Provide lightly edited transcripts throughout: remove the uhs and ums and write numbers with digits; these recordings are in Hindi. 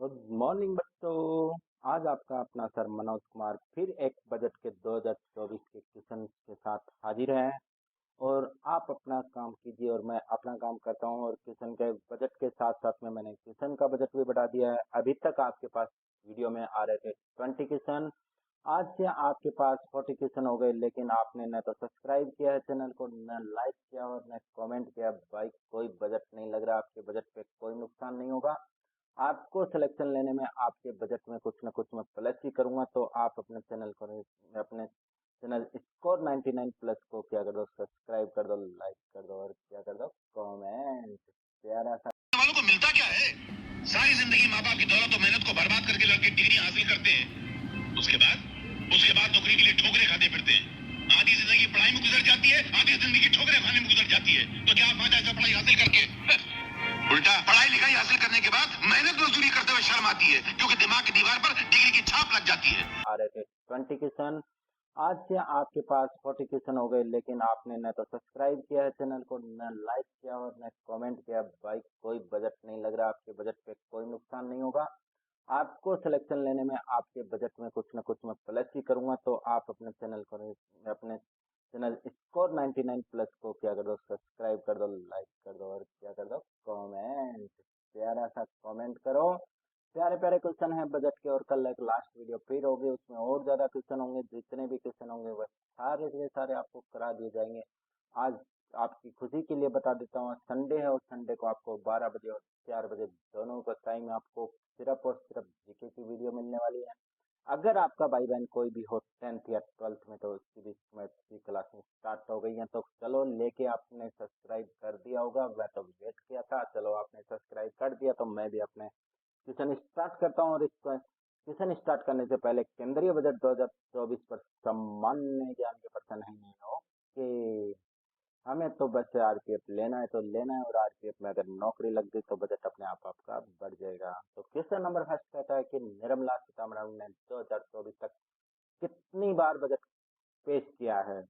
गुड मॉर्निंग बच्चों। आज आपका अपना सर मनोज कुमार फिर एक बजट के 2024 के क्वेश्चन के साथ हाजिर है। और आप अपना काम कीजिए और मैं अपना काम करता हूँ। और क्वेश्चन के बजट के साथ साथ में मैंने क्वेश्चन का बजट भी बढ़ा दिया है। अभी तक आपके पास वीडियो में आ रहे थे 20 क्वेश्चन, आज से आपके पास 40 क्वेश्चन हो गए। लेकिन आपने न तो सब्सक्राइब किया है चैनल को, न लाइक किया और न कमेंट किया। भाई कोई बजट नहीं लग रहा, आपके बजट पे कोई नुकसान नहीं होगा। आपको सिलेक्शन लेने में आपके बजट में कुछ न कुछ मैं प्लस ही करूंगा। तो आप अपने चैनल को, अपने चैनल स्कोर 99 प्लस को क्या कर दो, सब्सक्राइब कर दो, लाइक कर दो और क्या कर दो, कमेंट। प्यारा सा वालों को मिलता क्या है? सारी जिंदगी माँ बाप की दौलत और मेहनत को बर्बाद करके लड़के डिग्री हासिल करते हैं। उसके बाद नौकरी के लिए ठोकरे खाते फिरते हैं। आधी जिंदगी पढ़ाई में गुजर जाती है, आधी जिंदगी ठोकरे खाने में गुजर जाती है। तो क्या फायदा ऐसा पढ़ाई हासिल करके? उल्टा पढ़ाई लिखाई हासिल करने के बाद मेहनत मजदूरी करते हुए शर्म आती है, क्योंकि दिमाग की दीवार पर डिग्री की छाप लग जाती है। आ रहे थे 20 क्वेश्चन, आज से आपके पास 40 क्वेश्चन हो गए। लेकिन आपने न तो सब्सक्राइब किया है चैनल को, न लाइक किया और न कमेंट किया। भाई कोई बजट नहीं लग रहा, आपके बजट पे कोई नुकसान नहीं होगा। आपको सिलेक्शन लेने में आपके बजट में कुछ न कुछ मैं प्लस ही करूंगा। तो आप अपने चैनल को, अपने चैनल स्कोर 99 प्लस को क्या कर दो, सब्सक्राइब कर दो, लाइक कर दो और क्या कर दो, कमेंट। प्यारा सा कमेंट करो। प्यारे प्यारे क्वेश्चन है बजट के। और कल एक लास्ट वीडियो फिर होगी, उसमें और ज्यादा क्वेश्चन होंगे। जितने भी क्वेश्चन होंगे वह सारे के सारे आपको करा दिए जाएंगे। आज आपकी खुशी के लिए बता देता हूँ, संडे है और संडे को आपको 12 बजे और 4 बजे दोनों का टाइम आपको सिर्फ और सिर्फ जीके की वीडियो मिलने वाली है। अगर आपका भाई बहन कोई भी हो 10th या 12th में, तो उसकी भी मैथ की क्लासेस स्टार्ट हो गई हैं। तो चलो लेके आपने सब्सक्राइब कर दिया होगा, मैं तो वेट किया था। चलो आपने सब्सक्राइब कर दिया तो मैं भी अपने क्वेश्चन स्टार्ट करता हूँ। और इस क्वेश्चन स्टार्ट करने से पहले केंद्रीय बजट 2024 पर सामान्य ज्ञान के प्रश्न है। ओके, हमें तो बस आरपीएफ लेना है तो लेना है। और आरपीएफ में अगर नौकरी लग गई तो बजट अपने आप आपका बढ़ जाएगा। तो क्वेश्चन नंबर फर्स्ट कहता है कि निर्मला सीतारमण ने 2024 तक कितनी बार बजट पेश किया है।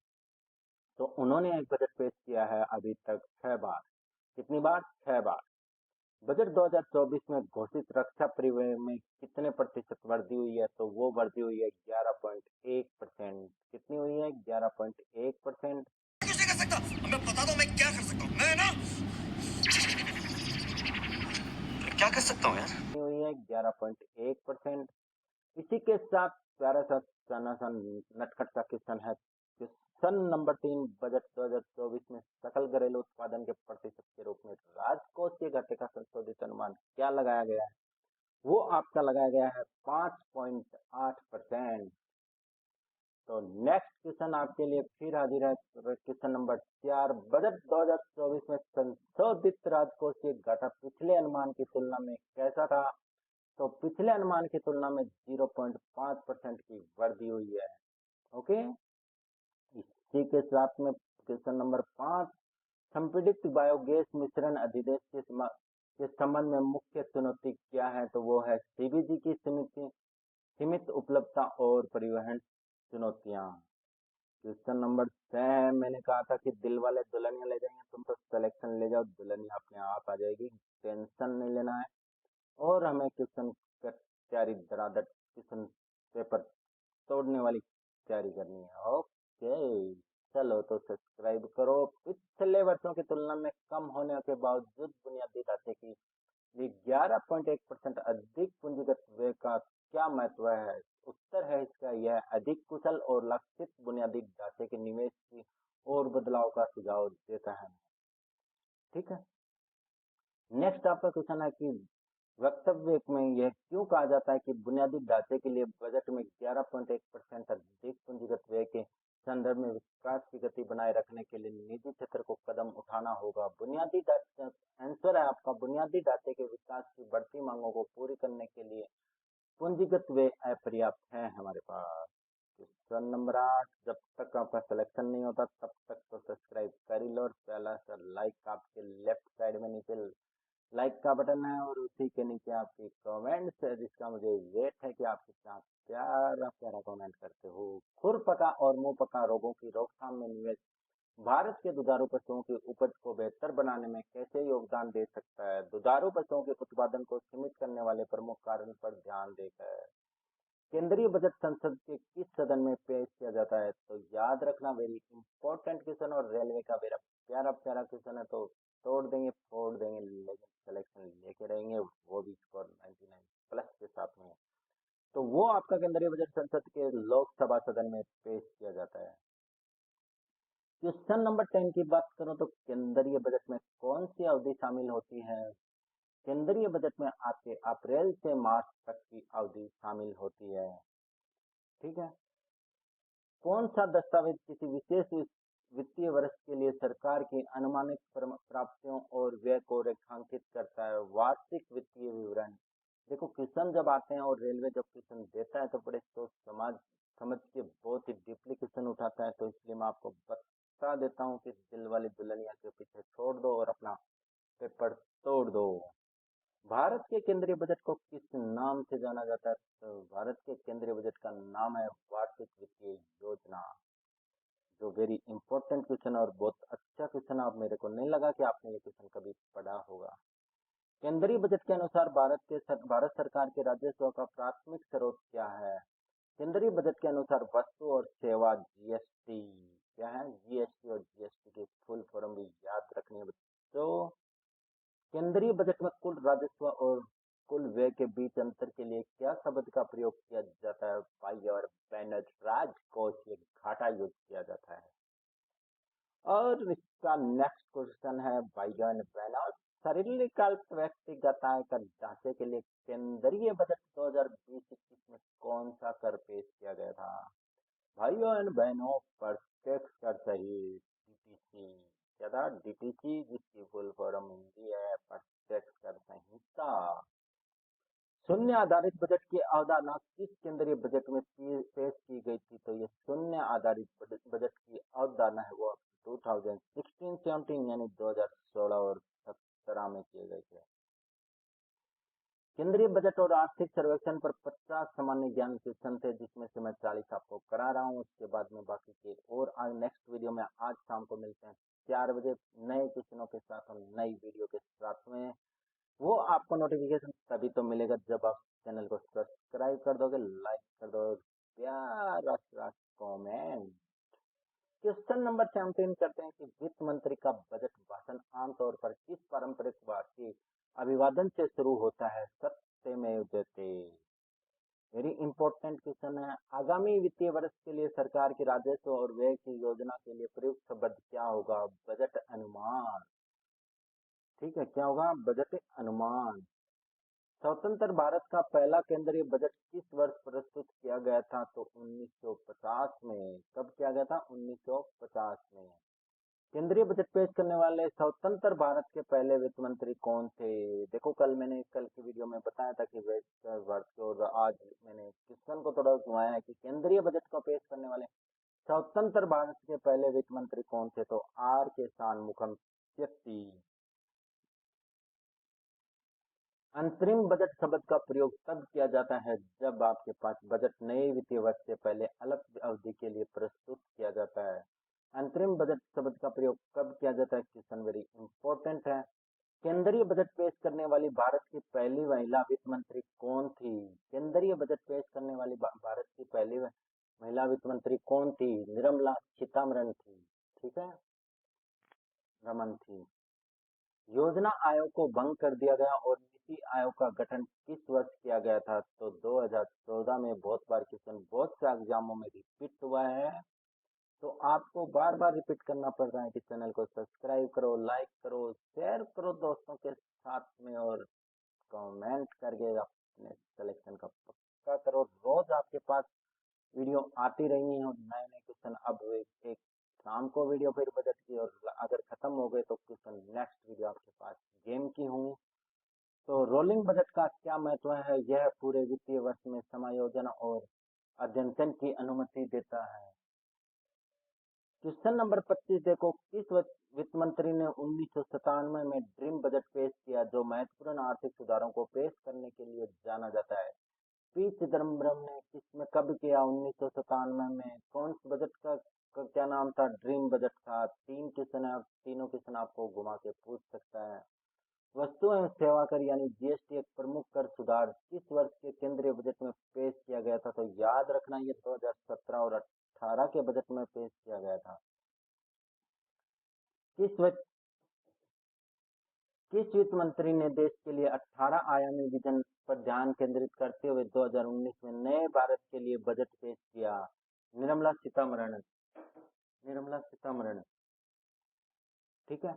तो उन्होंने एक बजट पेश किया है अभी तक 6 बार। कितनी बार? 6 बार। बजट 2024 में घोषित रक्षा परिव्यय में कितने प्रतिशत वृद्धि हुई है? तो वो वृद्धि हुई है 11.1%। कितनी हुई है? 11.1%। कुछ नहीं कर सकता। मैं बता दो मैं क्या कर सकता हूँ। मैं ना क्या कर सकता हूँ यार। हुई है 11.1%। इसी के साथ प्यारा सा सना सा नटखट सा क्वेश्चन है। क्वेश्चन नंबर 3, बजट 2024 में सकल घरेलू उत्पादन के प्रतिशत के रूप में राजकोषीय घाटे का संशोधित अनुमान क्या लगाया गया है? वो आपका लगाया गया है 5.8%। तो नेक्स्ट क्वेश्चन आपके लिए फिर हाजिर है। क्वेश्चन नंबर 4, बजट 2024 में संशोधित राजकोषीय घाटा पिछले अनुमान की तुलना में कैसा था? तो पिछले अनुमान की तुलना में 0.5% की वृद्धि हुई है। ओके, इसी के साथ में क्वेश्चन नंबर 5, संपीड़ित बायोगैस मिश्रण अधिदेश के संबंध में मुख्य चुनौती क्या है? तो वो है सीबीजी की सीमित उपलब्धता और परिवहन चुनौतियां। क्वेश्चन नंबर 6, मैंने कहा था कि दिल वाले दुल्हनिया ले जाएंगे, तुम तो सिलेक्शन ले जाओ, दुल्हनिया अपने आप आ जाएगी, टेंशन नहीं लेना है। और हमें क्वेश्चन का तैयारी धड़ाधड़ क्वेश्चन पेपर तोड़ने वाली तैयारी करनी है। ओके, चलो तो सब्सक्राइब करो। पिछले वर्षों की तुलना में कम होने के बावजूद बुनियादी ढांचे की 11.1% अधिक पूंजीगत व्यय का क्या महत्व है? उत्तर है इसका यह अधिक कुशल और लक्षित बुनियादी ढांचे के निवेश की और बदलाव का सुझाव देता है। ठीक है, नेक्स्ट आपका क्वेश्चन है कि वक्तव्य में यह क्यों कहा जाता है कि बुनियादी ढांचे के लिए बजट में 11.1% अधिक पूंजीगत व्यय के संदर्भ में विकास की गति बनाए रखने के लिए निजी क्षेत्र को कदम उठाना होगा? बुनियादी ढांचे, आंसर है आपका, बुनियादी ढांचे के विकास की बढ़ती मांगों को पूरी करने के लिए पूंजीगत व्यय अपर्याप्त है हमारे पास। क्वेश्चन नंबर 8, जब तक आपका सिलेक्शन नहीं होता तब तक तो सब्सक्राइब कर ही लो। और पहला सा लाइक आपके लेफ्ट साइड में नीचे लाइक का बटन है और उसी के नीचे आपकी कमेंट्स है, जिसका मुझे वेट है कि आप कितना प्यारा प्यारा कमेंट करते हो। खुरपका और मुंह पका रोगों की रोकथाम में निवेश भारत के दुधारू पशुओं की उपज को बेहतर बनाने में कैसे योगदान दे सकता है? दुधारू पशुओं के उत्पादन को सीमित करने वाले प्रमुख कारण पर ध्यान देकर केंद्रीय बजट संसद के किस सदन में पेश किया जाता है? तो याद रखना, वेरी इंपॉर्टेंट क्वेश्चन, और रेलवे का मेरा प्यारा प्यारा क्वेश्चन है, तो तोड़ देंगे फोड़ देंगे, लेकिन सिलेक्शन लेके रहेंगे, वो भी स्कोर 99 प्लस के साथ में। तो वो आपका केंद्रीय बजट संसद के लोकसभा सदन में पेश किया जाता है। क्वेश्चन नंबर 10 की बात करूं तो केंद्रीय बजट में कौन सी अवधि शामिल होती है? केंद्रीय बजट में आपके अप्रैल से मार्च तक की अवधि शामिल होती है। ठीक है। कौन सा दस्तावेज किसी विशेष वित्तीय वर्ष के लिए सरकार की अनुमानित प्राप्तियों और व्यय को रेखांकित करता है? वार्षिक वित्तीय विवरण। देखो, क्वेश्चन जब आते हैं और रेलवे जब क्वेश्चन देता है तो बड़े सोच समझ के बहुत ही डीपली क्वेश्चन उठाता है, तो इसलिए मैं आपको बता देता हूँ कि दिल वाली दुल्हनिया के पीछे छोड़ दो और अपना पेपर तोड़ दो। भारत के केंद्रीय बजट को किस नाम से जाना जाता है? तो भारत के केंद्रीय बजट का नाम है वार्षिक वित्तीय योजना। जो वेरी इंपॉर्टेंट क्वेश्चन और बहुत अच्छा क्वेश्चन, आप मेरे को नहीं लगा कि आपने ये क्वेश्चन कभी पढ़ा होगा। केंद्रीय बजट के अनुसार भारत सरकार के राजस्व का प्राथमिक स्रोत क्या है? केंद्रीय बजट के अनुसार वस्तु और सेवा जीएसटी क्या है? जीएसटी और जीएसटी की फुल फॉर्म भी याद रखनी है बच्चों। केंद्रीय बजट में कुल राजस्व और कुल व्यय के बीच अंतर के लिए क्या शब्द का प्रयोग किया जाता है? भाई और बहनों, राजकोष या घाटा यूज किया जाता है। और इसका नेक्स्ट क्वेश्चन है भाईजान बहनों, शारीरिक व्यक्तिगत आय कर ढांचे के लिए केंद्रीय बजट 2020-21 में कौन सा कर पेश किया गया था? भाइयों एंड बहनों, प्रत्यक्ष कर सहित डीटीसी। क्या था? डीटीसी, जिसकी फुल फॉर्म हिंदी है प्रत्यक्ष कर संहिता। शून्य आधारित बजट की अवधारणा किस केंद्रीय बजट में पेश की गई थी? तो ये शून्य आधारित बजट की अवधारणा है वो 2016-17 यानी 2016 और 17 में किए गए थे। केंद्रीय बजट और आर्थिक सर्वेक्षण पर 50 सामान्य ज्ञान क्वेश्चन थे, जिसमें से मैं 40 आपको करा रहा हूँ। उसके बाद में बाकी के और आज नेक्स्ट वीडियो में आज शाम को मिलते हैं 4 बजे नए क्वेश्चनों के साथ और नई वीडियो के साथ में। वो आपको नोटिफिकेशन तभी तो मिलेगा जब आप चैनल को सब्सक्राइब कर दोगे, लाइक कर दोगे, प्यारा सा कमेंट। क्वेश्चन नंबर 17 करते हैं कि वित्त मंत्री का बजट भाषण आमतौर पर किस पारंपरिक वार्षिक अभिवादन से शुरू होता है? सत्यमेव जयते। वेरी इंपॉर्टेंट क्वेश्चन है। आगामी वित्तीय वर्ष के लिए सरकार की राजस्व और व्यय की योजना के लिए प्रयुक्त शब्द क्या होगा? बजट अनुमान। ठीक है, क्या होगा? बजट अनुमान। स्वतंत्र भारत का पहला केंद्रीय बजट किस वर्ष प्रस्तुत किया गया था? तो 1950 में। कब किया गया था? 1950 में। केंद्रीय बजट पेश करने वाले स्वतंत्र भारत के पहले वित्त मंत्री कौन थे? देखो, कल की वीडियो में बताया था कि भारत के, और आज मैंने क्वेश्चन को थोड़ा घुमाया है कि केंद्रीय बजट को पेश करने वाले स्वतंत्र भारत के पहले वित्त मंत्री कौन थे? तो आर के शानमुगम चेट्टी। अंतरिम बजट शब्द का प्रयोग तब किया जाता है जब आपके पास बजट नए वित्तीय वर्ष से पहले अलग अवधि के लिए प्रस्तुत किया जाता है। अंतरिम बजट शब्द का प्रयोग कब किया जाता है? क्वेश्चन वेरी इंपॉर्टेंट है। केंद्रीय बजट पेश करने वाली भारत की पहली महिला वित्त मंत्री कौन थी? केंद्रीय बजट पेश करने वाली भारत की पहली महिला वित्त मंत्री कौन थी? निर्मला सीतारमण थी। ठीक है, रमन थी। योजना आयोग को भंग कर दिया गया और नीति आयोग का गठन किस वर्ष किया गया था? तो 2014 में। बहुत बार क्वेश्चन बहुत से एग्जामों में रिपीट हुआ है, तो आपको बार बार रिपीट करना पड़ रहा है कि चैनल को सब्सक्राइब करो, लाइक करो, शेयर करो दोस्तों के साथ में, और कमेंट करके अपने सिलेक्शन का पक्का करो। रोज आपके पास वीडियो आती रही है और नए नए क्वेश्चन। अब एक शाम को वीडियो फिर बजट की, और अगर खत्म हो गए तो क्वेश्चन नेक्स्ट वीडियो आपके पास गेम की हूँ। तो रोलिंग बजट का क्या महत्व है? यह पूरे वित्तीय वर्ष में समायोजन और अद्यतन की अनुमति देता है। क्वेश्चन नंबर 25 देखो, किस वित्त मंत्री ने 1997 में ड्रीम बजट पेश किया, जो महत्वपूर्ण आर्थिक सुधारों को पेश करने के लिए जाना जाता है? पी चिदम्बरम ने किसमें कब किया? 1997 में। कौन से बजट का का क्या नाम था, ड्रीम बजट था। 3 क्वेश्चन है, तीनों क्वेश्चन आपको घुमा के पूछ सकता है। वस्तु एवं सेवा कर यानी जीएसटी एक प्रमुख कर सुधार किस वर्ष के केंद्रीय बजट में पेश किया गया था? तो याद रखना ये 2017 और 18 के बजट में पेश किया गया था। किस वित्त मंत्री ने देश के लिए 18 आयामी विजन पर ध्यान केंद्रित करते हुए 2019 में नए भारत के लिए बजट पेश किया? निर्मला सीतारमण। ठीक है।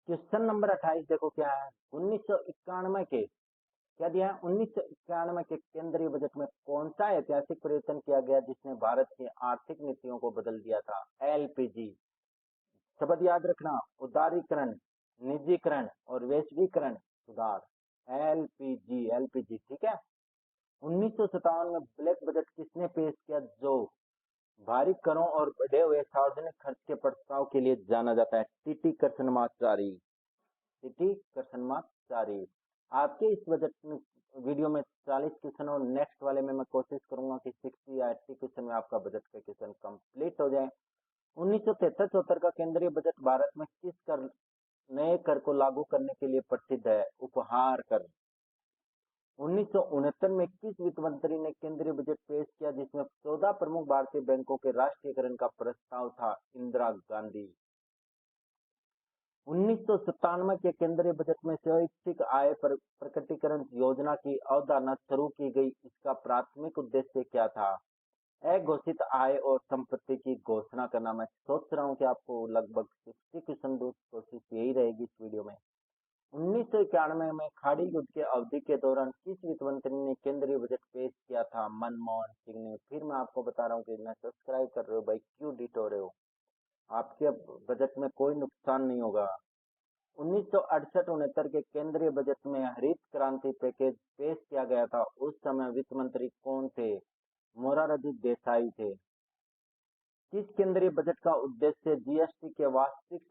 क्वेश्चन नंबर 28 देखो क्या है। 1991 के क्या दिया है? 1991 के केंद्रीय बजट में कौन सा ऐतिहासिक परिवर्तन किया गया जिसने भारत की आर्थिक नीतियों को बदल दिया था? एलपीजी। शब्द याद रखना, उदारीकरण, निजीकरण और वैश्वीकरण सुधार। एलपीजी। ठीक है। 1957 में ब्लैक बजट किसने पेश किया जो भारी करों और बढ़े हुए सार्वजनिक खर्च के प्रस्ताव के लिए जाना जाता है? टीटी करसनमाचारी। आपके इस बजट में वीडियो में 40 क्वेश्चन और नेक्स्ट वाले में मैं कोशिश करूंगा कि 60 या 80 क्वेश्चन में आपका बजट का क्वेश्चन कंप्लीट हो जाए। 1973-74 का केंद्रीय बजट भारत में किस नए कर को लागू करने के लिए प्रसिद्ध है? उपहार कर। 1969 में किस वित्त मंत्री ने केंद्रीय बजट पेश किया जिसमें 14 प्रमुख भारतीय बैंकों के राष्ट्रीयकरण का प्रस्ताव था? इंदिरा गांधी। 1997 के केंद्रीय बजट में स्वैच्छिक आय पर प्रकटीकरण योजना की अवधारणा शुरू की गई। इसका प्राथमिक उद्देश्य क्या था? अघोषित आय और संपत्ति की घोषणा करना। मैं सोच रहा हूँ कि आपको लगभग 60 क्वेश्चन दूर कोशिश यही रहेगी इस वीडियो में। 1991 में खाड़ी युद्ध के अवधि के दौरान किस वित्त मंत्री ने केंद्रीय बजट पेश किया था? मनमोहन सिंह ने। फिर मैं आपको बता रहा हूँ कि ना सब्सक्राइब कर रहे हो भाई, क्यों डिटो रहे हो? आपके बजट में कोई नुकसान नहीं होगा। 1968-69 के केंद्रीय बजट में हरित क्रांति पैकेज पेश किया गया था। उस समय वित्त मंत्री कौन थे? मोरारजी देसाई थे। किस केंद्रीय बजट का उद्देश्य जीएसटी के वास्तविक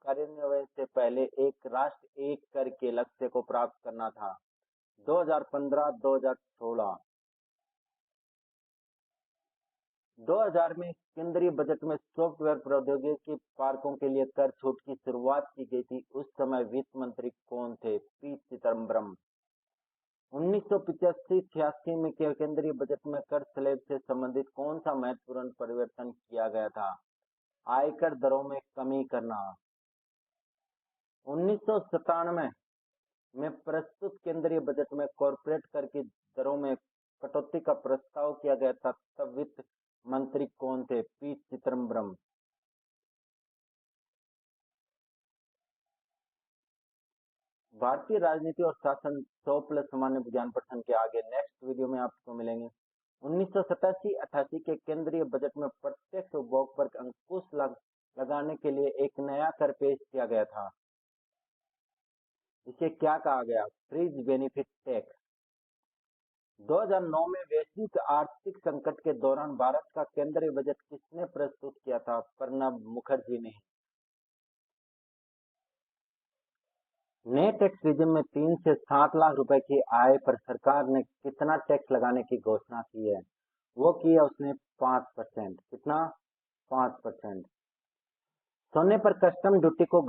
कार्यान्वयन से पहले एक राष्ट्र एक कर के लक्ष्य को प्राप्त करना था? 2015-2016। 2000 में केंद्रीय बजट में सॉफ्टवेयर प्रौद्योगिकी पार्कों के लिए कर छूट की शुरुआत की गई थी। उस समय वित्त मंत्री कौन थे? पी चिदम्बरम। 1985-86 में केंद्रीय बजट में कर स्लैब से संबंधित कौन सा महत्वपूर्ण परिवर्तन किया गया था? आयकर दरों में कमी करना। 1997 में प्रस्तुत केंद्रीय बजट में कॉर्पोरेट कर की दरों में कटौती का प्रस्ताव किया गया था। तब वित्त मंत्री कौन थे? पी चिदम्बरम। भारतीय राजनीति और शासन 100+ सामान्य विज्ञान प्रश्न के आगे नेक्स्ट वीडियो में आपको मिलेंगे। 1987-88 के केंद्रीय बजट में प्रत्यक्ष उपभोग पर अंकुश लगाने के लिए एक नया कर पेश किया गया था। इसे क्या कहा गया? Fringe benefit tax. 2009 में वैश्विक आर्थिक संकट के दौरान भारत का केंद्रीय बजट किसने प्रस्तुत किया था? प्रणब मुखर्जी ने। नए टैक्स रिजिम में 3 से 7 लाख रुपए की आय पर सरकार ने कितना टैक्स लगाने की घोषणा की है? वो किया उसने 5%। कितना? 5%। सोने पर कस्टम ड्यूटी को